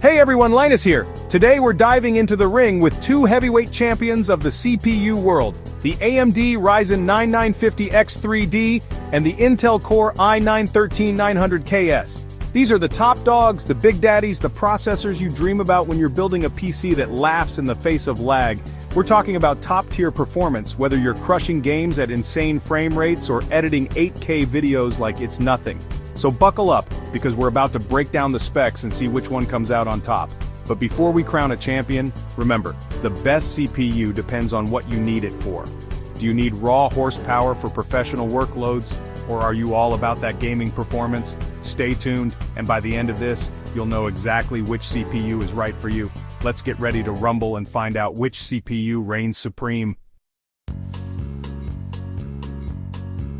Hey everyone, Linus here. Today we're diving into the ring with two heavyweight champions of the CPU world, the AMD Ryzen 9950X3D and the Intel Core i9-13900KS. These are the top dogs, the big daddies, the processors you dream about when you're building a PC that laughs in the face of lag. We're talking about top-tier performance, whether you're crushing games at insane frame rates or editing 8K videos like it's nothing. So buckle up, because we're about to break down the specs and see which one comes out on top. But before we crown a champion, remember, the best CPU depends on what you need it for. Do you need raw horsepower for professional workloads, or are you all about that gaming performance? Stay tuned, and by the end of this, you'll know exactly which CPU is right for you. Let's get ready to rumble and find out which CPU reigns supreme.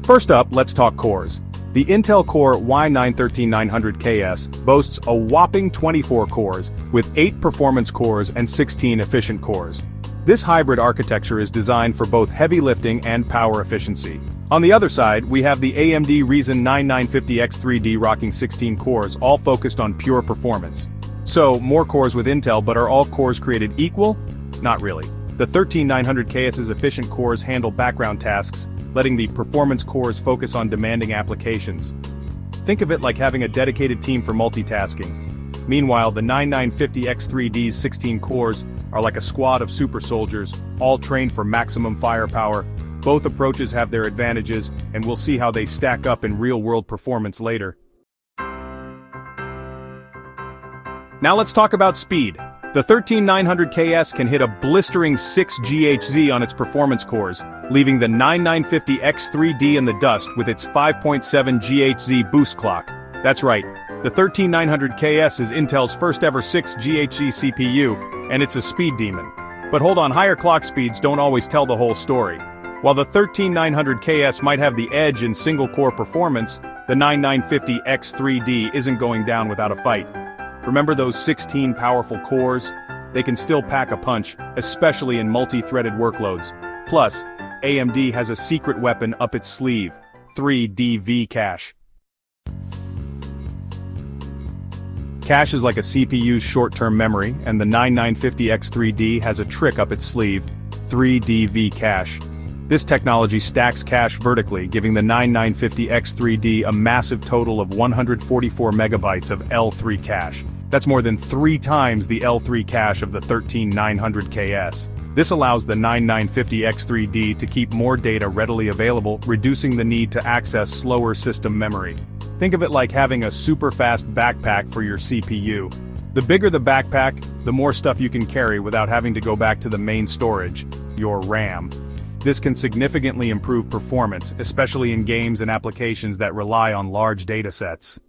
First up, let's talk cores. The Intel Core i9-13900KS boasts a whopping 24 cores, with 8 performance cores and 16 efficient cores. This hybrid architecture is designed for both heavy lifting and power efficiency. On the other side, we have the AMD Ryzen 9950X3D rocking 16 cores, all focused on pure performance. So, more cores with Intel, but are all cores created equal? Not really. The 13900KS's efficient cores handle background tasks, letting the performance cores focus on demanding applications. Think of it like having a dedicated team for multitasking. Meanwhile, the 9950X3D's 16 cores are like a squad of super soldiers, all trained for maximum firepower. Both approaches have their advantages, and we'll see how they stack up in real-world performance later. Now let's talk about speed. The 13900KS can hit a blistering 6 GHz on its performance cores, leaving the 9950X3D in the dust with its 5.7 GHz boost clock. That's right, the 13900KS is Intel's first ever 6 GHz CPU, and it's a speed demon. But hold on, higher clock speeds don't always tell the whole story. While the 13900KS might have the edge in single-core performance, the 9950X3D isn't going down without a fight. Remember those 16 powerful cores? They can still pack a punch, especially in multi-threaded workloads. Plus, AMD has a secret weapon up its sleeve, 3DV cache. Cache is like a CPU's short-term memory, and the 9950X3D has a trick up its sleeve, 3DV cache. This technology stacks cache vertically, giving the 9950X3D a massive total of 144 megabytes of L3 cache. That's more than 3 times the L3 cache of the 13900KS. This allows the 9950X3D to keep more data readily available, reducing the need to access slower system memory. Think of it like having a super-fast backpack for your CPU. The bigger the backpack, the more stuff you can carry without having to go back to the main storage, your RAM. This can significantly improve performance, especially in games and applications that rely on large datasets.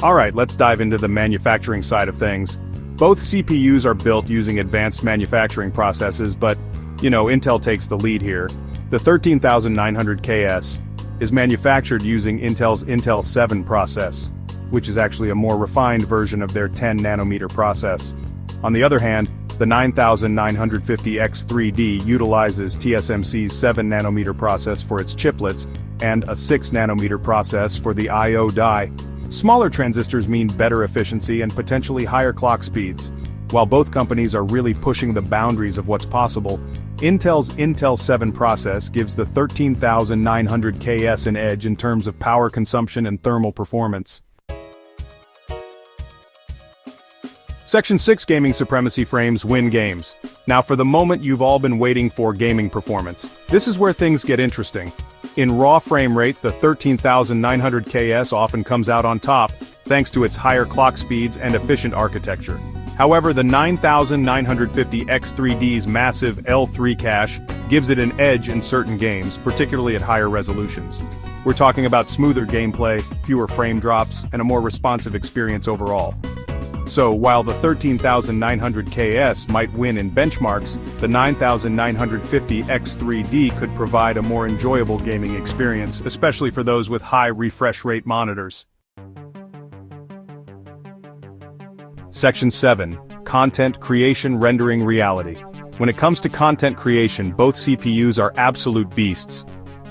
Alright, let's dive into the manufacturing side of things. Both CPUs are built using advanced manufacturing processes, but, Intel takes the lead here. The 13900KS is manufactured using Intel's Intel 7 process, which is actually a more refined version of their 10nm process. On the other hand, the 9950X3D utilizes TSMC's 7nm process for its chiplets, and a 6nm process for the I/O die. Smaller transistors mean better efficiency and potentially higher clock speeds. While both companies are really pushing the boundaries of what's possible, Intel's Intel 7 process gives the 13900KS an edge in terms of power consumption and thermal performance. Section 6 Gaming Supremacy frames win games. Now for the moment you've all been waiting for: gaming performance. This is where things get interesting. In raw frame rate, the 13900KS often comes out on top, thanks to its higher clock speeds and efficient architecture. However, the 9950X3D's massive L3 cache gives it an edge in certain games, particularly at higher resolutions. We're talking about smoother gameplay, fewer frame drops, and a more responsive experience overall. So, while the 13900KS might win in benchmarks, the 9950X3D could provide a more enjoyable gaming experience, especially for those with high refresh rate monitors. Section 7. Content Creation Rendering Reality. When it comes to content creation, both CPUs are absolute beasts.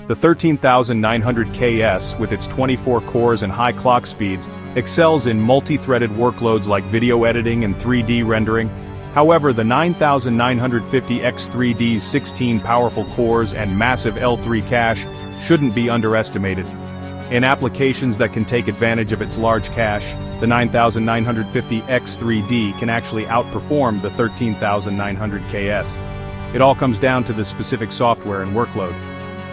The 13900KS, with its 24 cores and high clock speeds, excels in multi-threaded workloads like video editing and 3D rendering. However, the 9950X3D's 16 powerful cores and massive L3 cache shouldn't be underestimated. In applications that can take advantage of its large cache, the 9950X3D can actually outperform the 13900KS. It all comes down to the specific software and workload.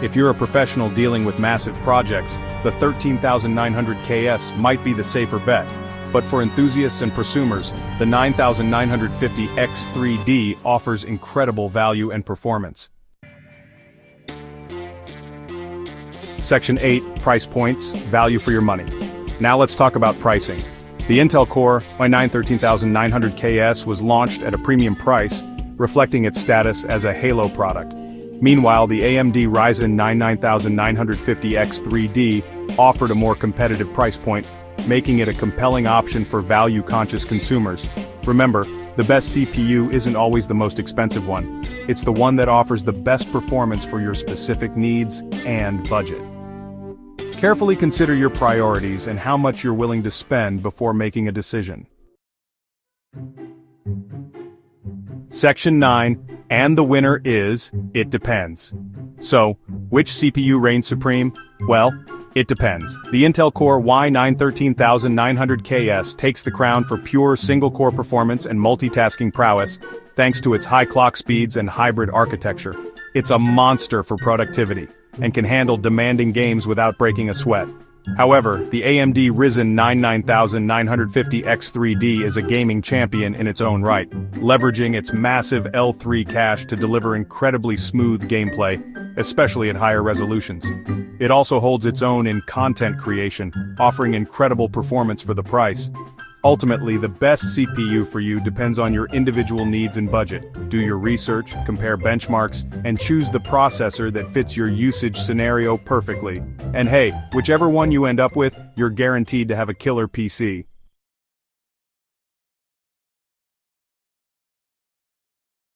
If you're a professional dealing with massive projects, the 13900KS might be the safer bet. But for enthusiasts and prosumers, the 9950X3D offers incredible value and performance. Section 8, Price Points, Value for your money. Now let's talk about pricing. The Intel Core i9-13900KS was launched at a premium price, reflecting its status as a Halo product. Meanwhile, the AMD Ryzen 9950X3D offered a more competitive price point, making it a compelling option for value-conscious consumers. Remember, the best CPU isn't always the most expensive one. It's the one that offers the best performance for your specific needs and budget. Carefully consider your priorities and how much you're willing to spend before making a decision. Section 9, and the winner is, it depends. So, which CPU reigns supreme? Well, it depends. The Intel Core i9-13900KS takes the crown for pure single-core performance and multitasking prowess, thanks to its high clock speeds and hybrid architecture. It's a monster for productivity, and can handle demanding games without breaking a sweat. However, the AMD Ryzen 9950X3D is a gaming champion in its own right, leveraging its massive L3 cache to deliver incredibly smooth gameplay, especially at higher resolutions. It also holds its own in content creation, offering incredible performance for the price. Ultimately, the best CPU for you depends on your individual needs and budget. Do your research, compare benchmarks, and choose the processor that fits your usage scenario perfectly. And hey, whichever one you end up with, you're guaranteed to have a killer PC.